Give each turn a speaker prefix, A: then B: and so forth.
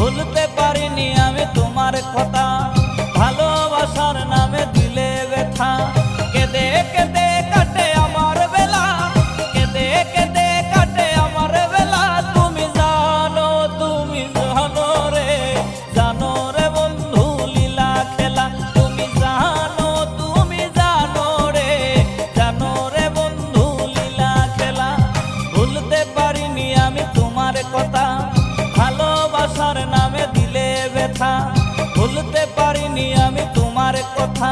A: ভুলতে পারিনি আমি তোমার কথা, ভালোবাসার নামে দিলে ব্যথা। কেঁদে কেঁদে কাটে আমার বেলা, কেঁদে কেঁদে কাটে আমার বেলা। তুমি জানো রে, জানো রে বন্ধু লীলা খেলা। তুমি জানো রে, জানো রে বন্ধু লীলা খেলা। ভুলতে পারিনি আমি তোমার কথা, ভালোবাসার নামে দিলে ব্যথা। ভুলতে পারিনি আমি তোমার কথা।